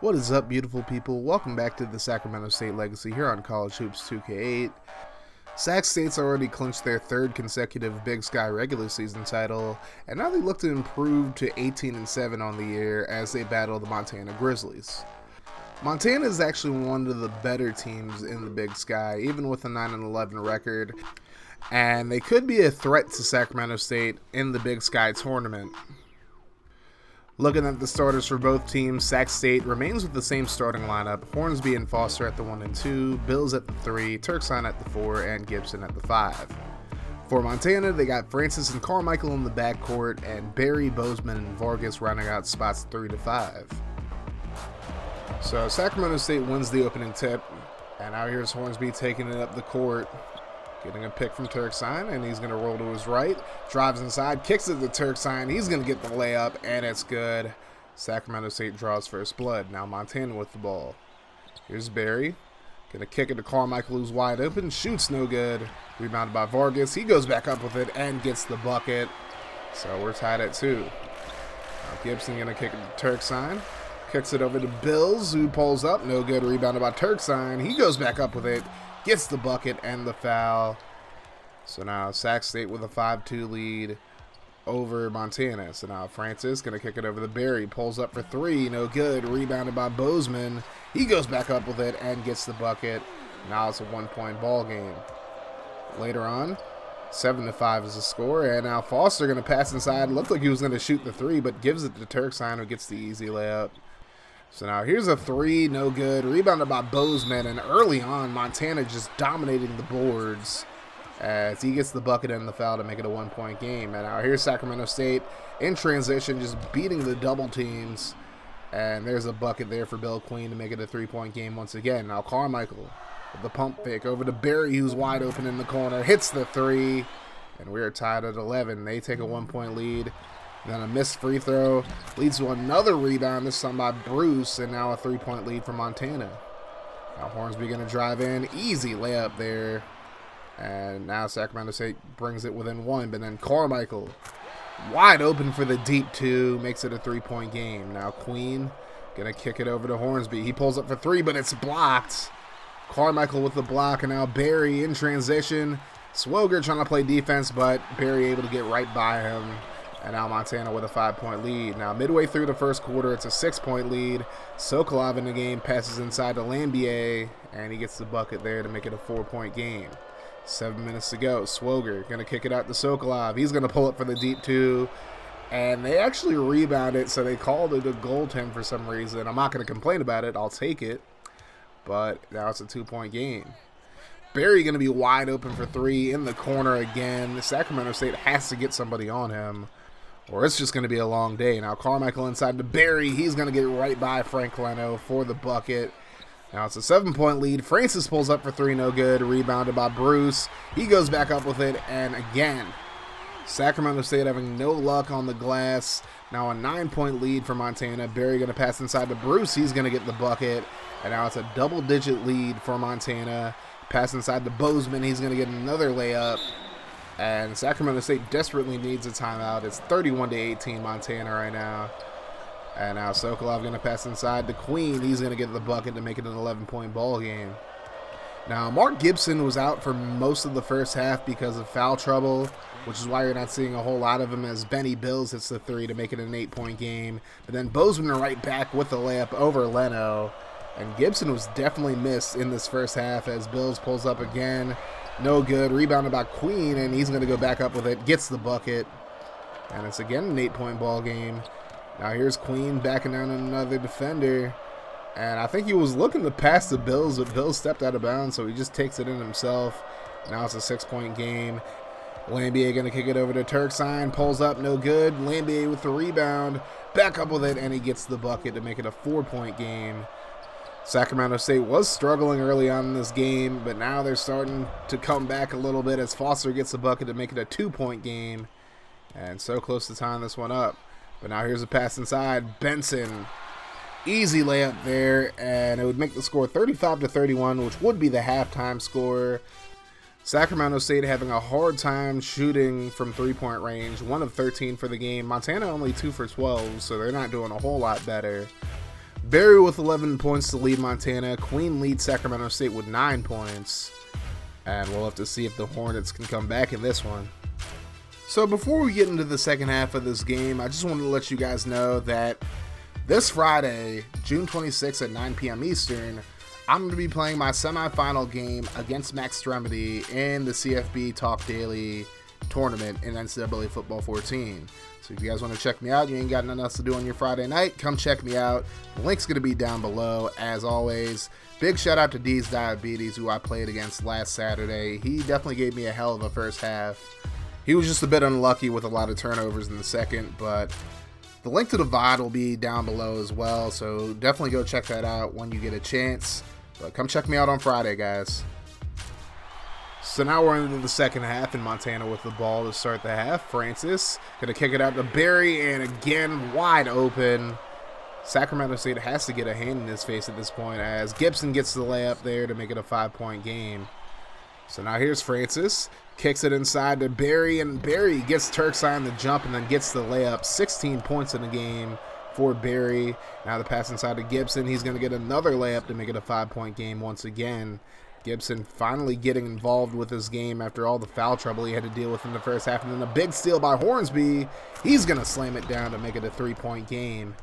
What is up, beautiful people? Welcome back to the Sacramento State Legacy here on College Hoops 2K8. Sac State's already clinched their third consecutive Big Sky regular season title, and now they look to improve to 18-7 on the year as they battle the Montana Grizzlies. Montana is actually one of the better teams in the Big Sky, even with a 9-11 record, and they could be a threat to Sacramento State in the Big Sky tournament. Looking at the starters for both teams, Sac State remains with the same starting lineup: Hornsby and Foster at the 1 and 2, Bills at the 3, Turkson at the 4, and Gibson at the 5. For Montana, they got Francis and Carmichael in the backcourt, and Barry, Bozeman, and Vargas rounding out spots 3 to 5. So Sacramento State wins the opening tip, and now here's Hornsby taking it up the court. Getting a pick from Turkson, and he's going to roll to his right. Drives inside, kicks it to Turkson. He's going to get the layup, and it's good. Sacramento State draws first blood. Now Montana with the ball. Here's Barry. Going to kick it to Carmichael, who's wide open. Shoots no good. Rebounded by Vargas. He goes back up with it and gets the bucket. So we're tied at 2. Now Gibson going to kick it to Turkson. Kicks it over to Bills, who pulls up. No good. Rebounded by Turkson. He goes back up with it. Gets the bucket and the foul. So now Sac State with a 5-2 lead over Montana. So now Francis going to kick it over to Barry. Pulls up for 3. No good. Rebounded by Bozeman. He goes back up with it and gets the bucket. Now it's a 1-point ball game. Later on, 7-5 is the score. And now Foster going to pass inside. Looked like he was going to shoot the 3, but gives it to Turkson, who gets the easy layup. So now here's a 3, no good. Rebounded by Bozeman, and early on, Montana just dominating the boards as he gets the bucket and the foul to make it a 1-point game. And now here's Sacramento State in transition, just beating the double teams. And there's a bucket there for Bill Queen to make it a 3-point game once again. Now Carmichael with the pump fake over to Barry, who's wide open in the corner, hits the 3, and we're tied at 11. They take a 1-point lead. Then a missed free throw leads to another rebound, this time by Bruce, and now a 3-point lead for Montana. Now Hornsby going to drive in. Easy layup there. And now Sacramento State brings it within 1, but then Carmichael, wide open for the deep 2, makes it a 3-point game. Now Queen going to kick it over to Hornsby. He pulls up for 3, but it's blocked. Carmichael with the block, and now Barry in transition. Swoger trying to play defense, but Barry able to get right by him. And now Montana with a 5-point lead. Now midway through the first quarter, it's a 6-point lead. Sokolov in the game passes inside to Lambier, and he gets the bucket there to make it a 4-point game. 7 minutes to go. Swoger going to kick it out to Sokolov. He's going to pull it for the deep 2, and they actually rebound it, so they called it a goaltend for some reason. I'm not going to complain about it. I'll take it. But now it's a 2-point game. Barry going to be wide open for 3 in the corner again. Sacramento State has to get somebody on him, or it's just going to be a long day. Now Carmichael inside to Barry. He's going to get right by Frank Leno for the bucket. Now it's a 7-point lead. Francis pulls up for 3, no good. Rebounded by Bruce. He goes back up with it, and again, Sacramento State having no luck on the glass. Now a 9-point lead for Montana. Barry going to pass inside to Bruce. He's going to get the bucket, and now it's a double-digit lead for Montana. Pass inside to Bozeman. He's going to get another layup. And Sacramento State desperately needs a timeout. It's 31-18 Montana right now. And now Sokolov going to pass inside to Queen. He's going to get the bucket to make it an 11-point ball game. Now Mark Gibson was out for most of the first half because of foul trouble, which is why you're not seeing a whole lot of him as Benny Bills hits the 3 to make it an 8-point game. But then Bozeman right back with the layup over Leno. And Gibson was definitely missed in this first half as Bills pulls up again. No good. Rebounded by Queen, and he's going to go back up with it. Gets the bucket. And it's again an 8-point ball game. Now here's Queen backing down another defender. And I think he was looking to pass the Bills, but Bills stepped out of bounds, so he just takes it in himself. Now it's a 6-point game. Lambier going to kick it over to Turkson. Pulls up, no good. Lambier with the rebound. Back up with it, and he gets the bucket to make it a 4-point game. Sacramento State was struggling early on in this game, but now they're starting to come back a little bit as Foster gets the bucket to make it a 2-point game. And so close to tying this one up. But now here's a pass inside. Benson. Easy layup there, and it would make the score 35-31, which would be the halftime score. Sacramento State having a hard time shooting from 3-point range. 1 of 13 for the game. Montana only 2 for 12, so they're not doing a whole lot better. Barry with 11 points to lead Montana. Queen leads Sacramento State with 9 points. And we'll have to see if the Hornets can come back in this one. So before we get into the second half of this game, I just wanted to let you guys know that this Friday, June 26th at 9 p.m. Eastern, I'm going to be playing my semifinal game against Maxtremity in the CFB Talk Daily tournament in NCAA Football 14. So if you guys want to check me out, you ain't got nothing else to do on your Friday night, come check me out. The link's going to be down below, as always. Big shout out to D's Diabetes, who I played against last Saturday. He definitely gave me a hell of a first half. He was just a bit unlucky with a lot of turnovers in the second, but the link to the VOD will be down below as well, so definitely go check that out when you get a chance. But come check me out on Friday, guys. So now we're into the second half, and Montana with the ball to start the half. Francis going to kick it out to Barry, and again, wide open. Sacramento State has to get a hand in his face at this point, as Gibson gets the layup there to make it a 5-point game. So now here's Francis. Kicks it inside to Barry, and Barry gets Turk's on the jump and then gets the layup. 16 points in the game for Barry. Now the pass inside to Gibson. He's going to get another layup to make it a 5-point game once again. Gibson finally getting involved with this game after all the foul trouble he had to deal with in the first half. And then a big steal by Hornsby. He's going to slam it down to make it a 3-point game.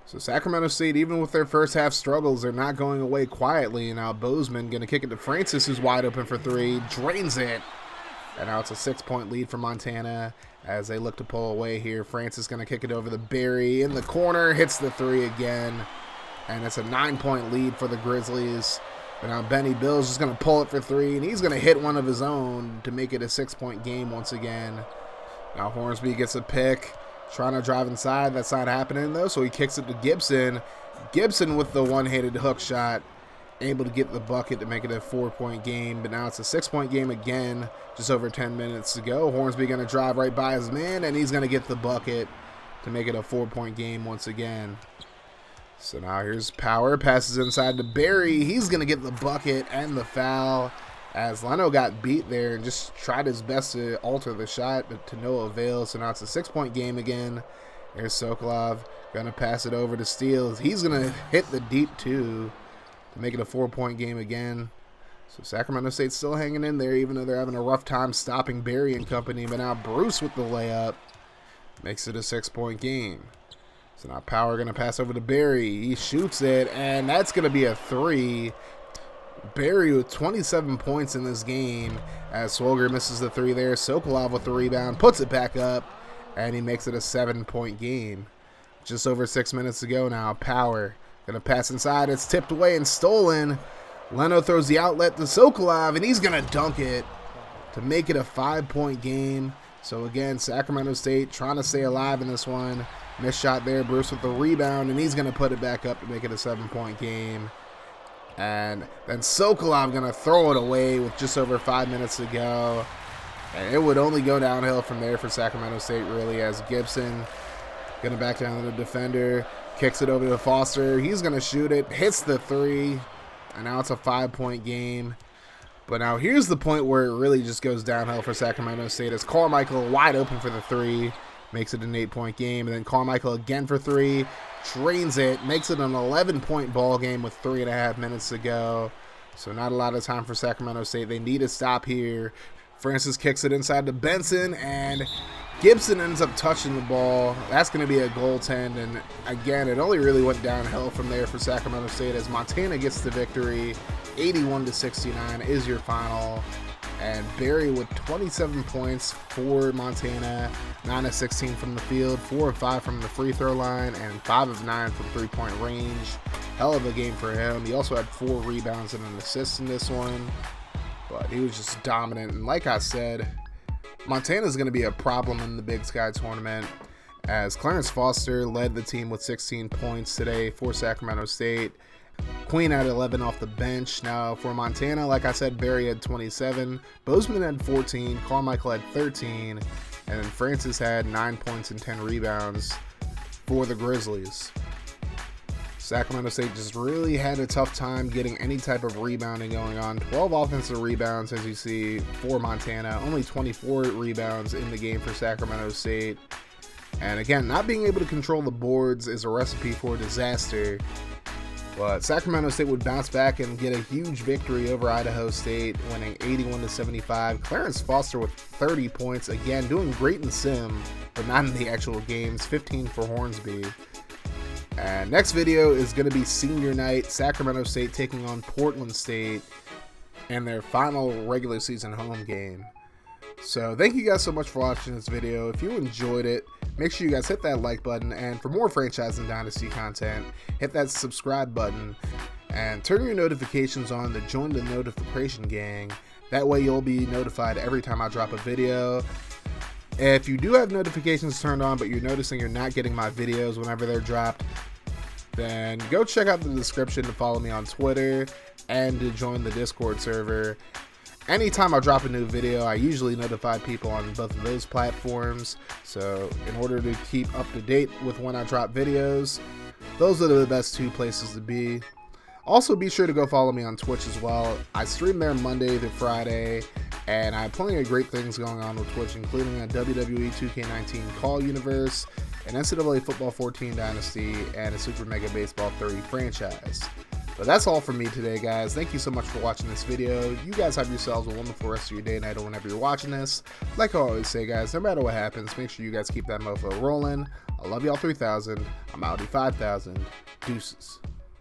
So Sacramento State, even with their first half struggles, they're not going away quietly. Now Bozeman going to kick it to Francis, who's wide open for 3, drains it. And now it's a 6-point lead for Montana as they look to pull away here. Francis going to kick it over to Barry in the corner, hits the 3 again. And it's a 9-point lead for the Grizzlies. But now Benny Bill's just going to pull it for 3, and he's going to hit one of his own to make it a 6-point game once again. Now Hornsby gets a pick. Trying to drive inside. That's not happening, though, so he kicks it to Gibson. Gibson with the one-handed hook shot, able to get the bucket to make it a 4-point game, but now it's a 6-point game again, just over 10 minutes to go. Hornsby going to drive right by his man, and he's going to get the bucket to make it a 4-point game once again. So now here's Power, passes inside to Barry. He's going to get the bucket and the foul, as Leno got beat there and just tried his best to alter the shot, but to no avail. So now it's a 6-point game again. There's Sokolov going to pass it over to Steele. He's going to hit the deep 2 to make it a 4-point game again. So Sacramento State's still hanging in there, even though they're having a rough time stopping Barry and company. But now Bruce with the layup makes it a 6-point game. So now Power going to pass over to Barry. He shoots it, and that's going to be a 3. Barry with 27 points in this game as Swolger misses the 3 there. Sokolov with the rebound, puts it back up, and he makes it a 7-point game. Just over 6 minutes to go now. Power going to pass inside. It's tipped away and stolen. Leno throws the outlet to Sokolov, and he's going to dunk it to make it a 5-point game. So again, Sacramento State trying to stay alive in this one. Missed shot there. Bruce with the rebound, and he's going to put it back up to make it a 7-point game. And then Sokolov going to throw it away with just over 5 minutes to go. And it would only go downhill from there for Sacramento State, really, as Gibson going to back down to the defender, kicks it over to Foster. He's going to shoot it, hits the 3, and now it's a 5-point game. But now here's the point where it really just goes downhill for Sacramento State as Carmichael wide open for the 3, makes it an 8-point game. And then Carmichael again for 3. Drains it, makes it an 11-point ball game with 3.5 minutes to go. So not a lot of time for Sacramento State. They need a stop here. Francis kicks it inside to Benson, and Gibson ends up touching the ball. That's going to be a goaltend, and again, it only really went downhill from there for Sacramento State as Montana gets the victory. 81-69 is your final. And Barry with 27 points for Montana, 9 of 16 from the field, 4 of 5 from the free throw line, and 5 of 9 from three-point range. Hell of a game for him. He also had 4 rebounds and an assist in this one, but he was just dominant. And like I said, Montana's going to be a problem in the Big Sky tournament, as Clarence Foster led the team with 16 points today for Sacramento State. Queen had 11 off the bench. Now for Montana, like I said, Barry had 27, Bozeman had 14, Carmichael had 13, and then Francis had 9 points and 10 rebounds for the Grizzlies. Sacramento State just really had a tough time getting any type of rebounding going on. 12 offensive rebounds, as you see, for Montana. Only 24 rebounds in the game for Sacramento State. And again, not being able to control the boards is a recipe for disaster. But Sacramento State would bounce back and get a huge victory over Idaho State, winning 81-75. Clarence Foster with 30 points, again doing great in sim, but not in the actual games. 15 for Hornsby. And next video is going to be senior night, Sacramento State taking on Portland State in their final regular season home game. So thank you guys so much for watching this video. If you enjoyed it, make sure you guys hit that like button, and for more franchise and dynasty content, hit that subscribe button and turn your notifications on to join the notification gang. That way you'll be notified every time I drop a video. If you do have notifications turned on but you're noticing you're not getting my videos whenever they're dropped, then go check out the description to follow me on Twitter and to join the Discord server. Anytime I drop a new video, I usually notify people on both of those platforms. So in order to keep up to date with when I drop videos, those are the best two places to be. Also, be sure to go follow me on Twitch as well. I stream there Monday through Friday, and I have plenty of great things going on with Twitch, including a WWE 2K19 Call Universe, an NCAA Football 14 Dynasty, and a Super Mega Baseball 30 franchise. But that's all from me today, guys. Thank you so much for watching this video. You guys have yourselves a wonderful rest of your day, night, or whenever you're watching this. Like I always say, guys, no matter what happens, make sure you guys keep that mofo rolling. I love y'all 3000. I'm Audi 5000. Deuces.